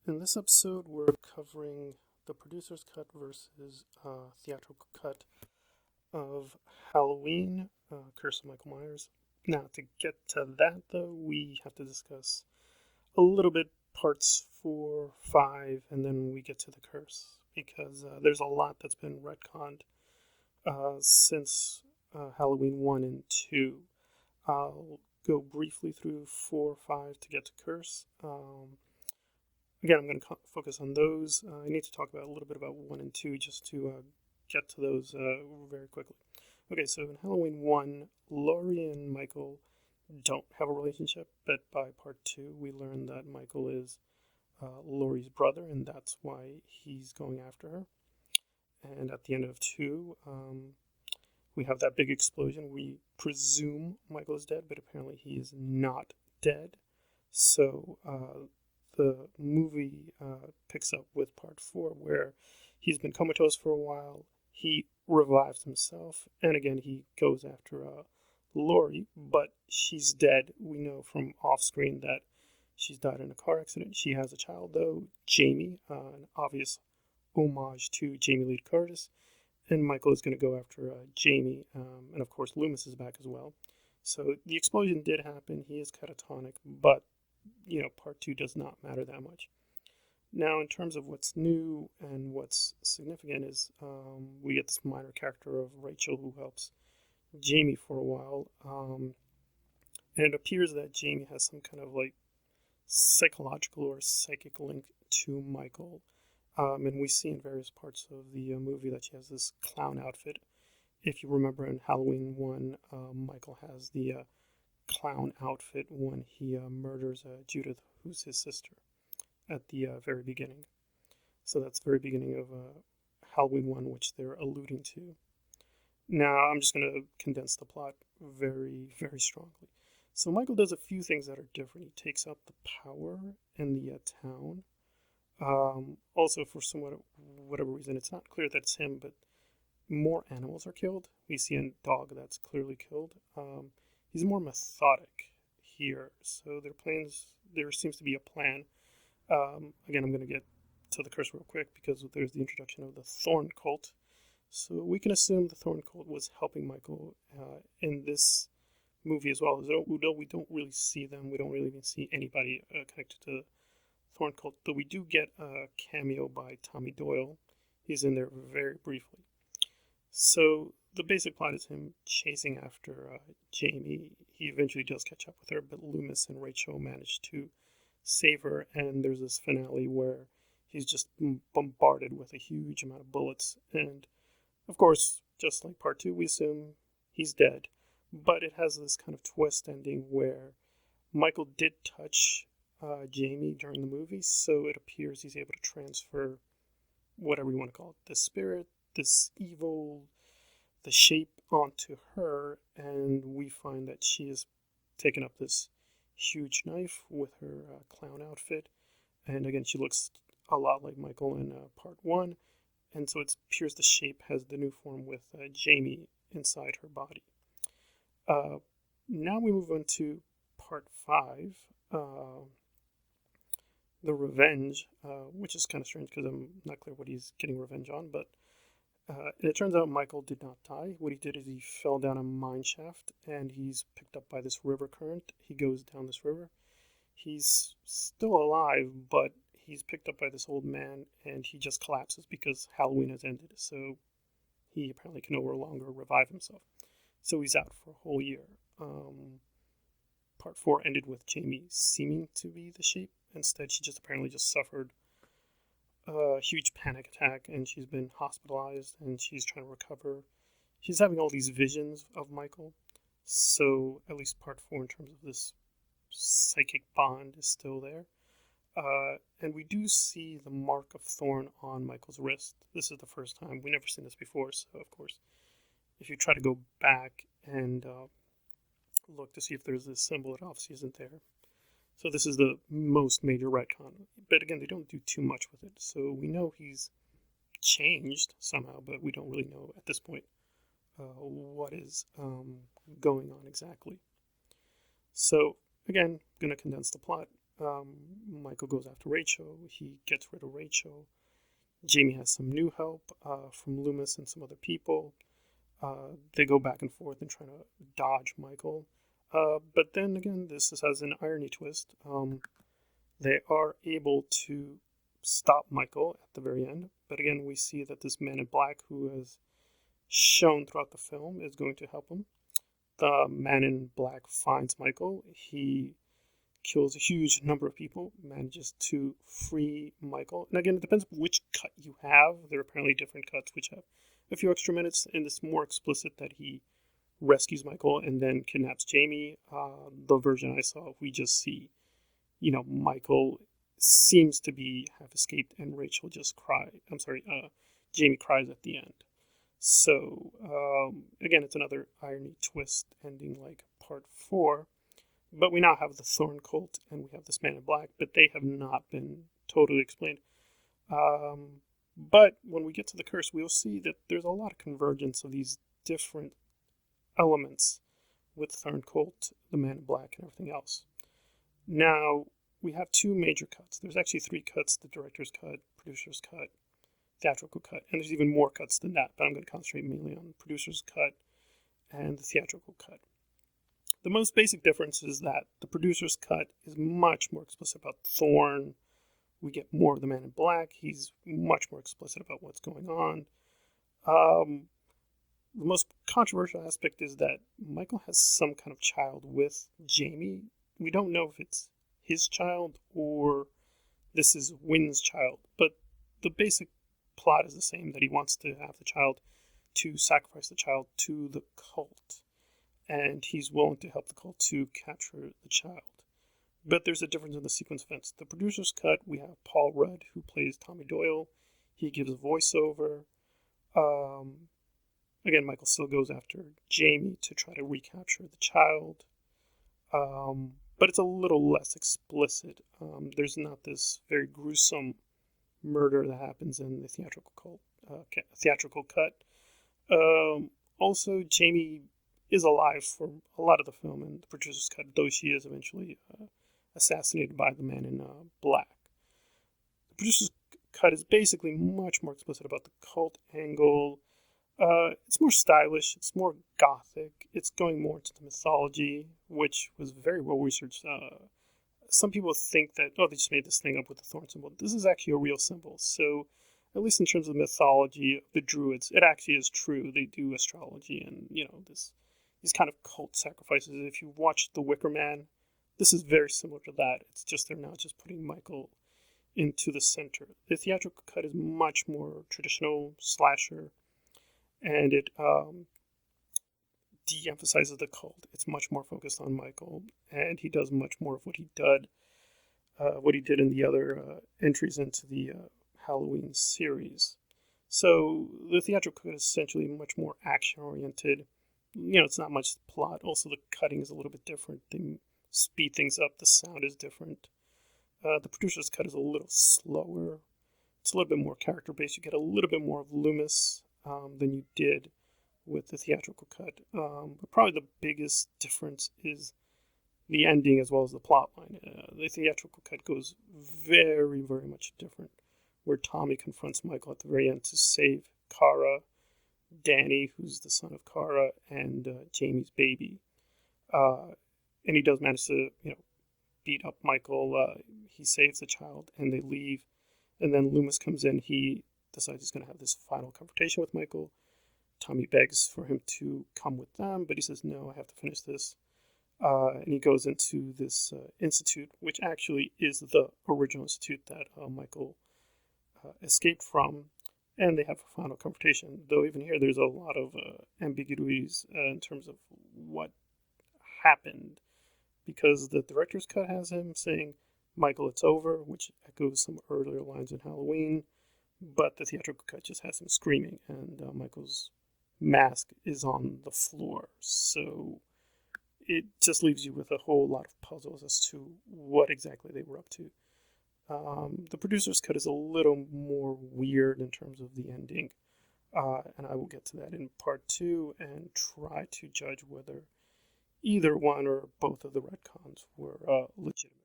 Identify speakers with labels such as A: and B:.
A: In this episode, we're covering the producer's cut versus theatrical cut of Halloween, Curse of Michael Myers. Now, to get to that, though, we have to discuss a little bit parts 4, 5, and then we get to the curse, because there's a lot that's been retconned since Halloween 1 and 2. I'll go briefly through 4, 5 to get to curse. Again, I'm going to focus on those. I need to talk about a little bit about 1 and 2 just to get to those very quickly. Okay, so in Halloween 1, Laurie and Michael don't have a relationship, but by part 2, we learn that Michael is Laurie's brother, and that's why he's going after her. And at the end of 2, we have that big explosion. We presume Michael is dead, but apparently he is not dead. So the movie picks up with part 4, where he's been comatose for a while. He revives himself, and again he goes after Laurie, but she's dead. We know from off screen that she's died in a car accident. She has a child, though, Jamie, an obvious homage to Jamie Lee Curtis, and Michael is going to go after Jamie, and of course Loomis is back as well. So the explosion did happen. He is catatonic, but part 2 does not matter that much. Now, in terms of what's new and what's significant is we get this minor character of Rachel who helps Jamie for a while. And it appears that Jamie has some kind of psychological or psychic link to Michael. And we see in various parts of the movie that she has this clown outfit. If you remember in Halloween 1, Michael has the clown outfit when he murders Judith, who's his sister, at the very beginning. So that's the very beginning of Halloween 1, which they're alluding to. Now, I'm just going to condense the plot very, very strongly. So Michael does a few things that are different. He takes up the power in the town. Also, for whatever reason, it's not clear that it's him, but more animals are killed. We see a dog that's clearly killed. He's more methodic here, so there seems to be a plan. Again, I'm going to get to the curse real quick because there's the introduction of the Thorn Cult. So we can assume the Thorn Cult was helping Michael in this movie as well. Although we don't really see them, we don't really even see anybody connected to the Thorn Cult, though we do get a cameo by Tommy Doyle. He's in there very briefly. So the basic plot is him chasing after Jamie. He eventually does catch up with her, but Loomis and Rachel manage to save her, and there's this finale where he's just bombarded with a huge amount of bullets. And, of course, just like part 2, we assume he's dead. But it has this kind of twist ending where Michael did touch Jamie during the movie, so it appears he's able to transfer whatever you want to call it, the spirit, this evil, the shape onto her, and we find that she has taken up this huge knife with her clown outfit, and again she looks a lot like Michael in part 1, and so it appears the shape has the new form with Jamie inside her body. Now we move on to part 5, the revenge, which is kind of strange because I'm not clear what he's getting revenge on, but and it turns out Michael did not die. What he did is he fell down a mine shaft, and he's picked up by this river current. He goes down this river. He's still alive, but he's picked up by this old man, and he just collapses because Halloween has ended, so he apparently can no longer revive himself. So he's out for a whole year. Part 4 ended with Jamie seeming to be the shape. Instead, she apparently suffered a huge panic attack, and she's been hospitalized, and she's trying to recover. She's having all these visions of Michael, so at least part 4 in terms of this psychic bond is still there. And we do see the mark of thorn on Michael's wrist. This is the first time. We've never seen this before, so of course, if you try to go back and look to see if there's this symbol, it obviously isn't there. So this is the most major retcon. But again, they don't do too much with it. So we know he's changed somehow, but we don't really know at this point what is going on exactly. So again, I'm going to condense the plot. Michael goes after Rachel. He gets rid of Rachel. Jamie has some new help from Loomis and some other people. They go back and forth and try to dodge Michael. But then again, this has an irony twist. They are able to stop Michael at the very end. But again, we see that this man in black, who has shown throughout the film, is going to help him. The man in black finds Michael. He kills a huge number of people, manages to free Michael. And again, it depends which cut you have. There are apparently different cuts which have a few extra minutes, and it's more explicit that he rescues Michael and then kidnaps Jamie. The version I saw, we just see, Michael seems to be half escaped, and Rachel just Jamie cries at the end. So, again, it's another irony twist ending like part 4. But we now have the Thorn Cult, and we have this man in black, but they have not been totally explained. But when we get to the curse, we'll see that there's a lot of convergence of these different elements with Thorn Cult, the man in black, and everything else. Now, we have 2 major cuts. There's actually 3 cuts: the director's cut, producer's cut, theatrical cut, and there's even more cuts than that, but I'm going to concentrate mainly on the producer's cut and the theatrical cut. The most basic difference is that the producer's cut is much more explicit about Thorn. We get more of the man in black. He's much more explicit about what's going on. The most controversial aspect is that Michael has some kind of child with Jamie. We don't know if it's his child or this is Wynn's child, but the basic plot is the same, that he wants to have the child to sacrifice the child to the cult. And he's willing to help the cult to capture the child. But there's a difference in the sequence of events. The producer's cut, we have Paul Rudd, who plays Tommy Doyle. He gives a voiceover. Again, Michael still goes after Jamie to try to recapture the child. But it's a little less explicit. There's not this very gruesome murder that happens in the theatrical cut. Also, Jamie is alive for a lot of the film in the producer's cut, though she is eventually assassinated by the man in black. The producer's cut is basically much more explicit about the cult angle. It's more stylish, it's more gothic, it's going more into the mythology, which was very well researched. Some people think that, they just made this thing up with the thorn symbol. This is actually a real symbol, so at least in terms of mythology of the Druids, it actually is true. They do astrology and, these kind of cult sacrifices. If you watch The Wicker Man, this is very similar to that. It's just they're now just putting Michael into the center. The theatrical cut is much more traditional slasher, and it de-emphasizes the cult. It's much more focused on Michael, and he does much more of what he did in the other entries into the Halloween series. So the theatrical cut is essentially much more action-oriented. It's not much plot. Also, the cutting is a little bit different. They speed things up. The sound is different. The producer's cut is a little slower. It's a little bit more character-based. You get a little bit more of Loomis than you did with the theatrical cut. But probably the biggest difference is the ending as well as the plot line. The theatrical cut goes very, very much different, where Tommy confronts Michael at the very end to save Kara, Danny, who's the son of Kara, and Jamie's baby. And he does manage to, beat up Michael. He saves the child, and they leave. And then Loomis comes in. He decides he's going to have this final confrontation with Michael. Tommy begs for him to come with them, but he says, no, I have to finish this. And he goes into this institute, which actually is the original institute that Michael escaped from. And they have a final confrontation, though even here there's a lot of ambiguities in terms of what happened, because the director's cut has him saying, Michael, it's over, which echoes some earlier lines in Halloween, but the theatrical cut just has him screaming, and Michael's mask is on the floor. So it just leaves you with a whole lot of puzzles as to what exactly they were up to. The producer's cut is a little more weird in terms of the ending, and I will get to that in part 2 and try to judge whether either one or both of the retcons were legitimate.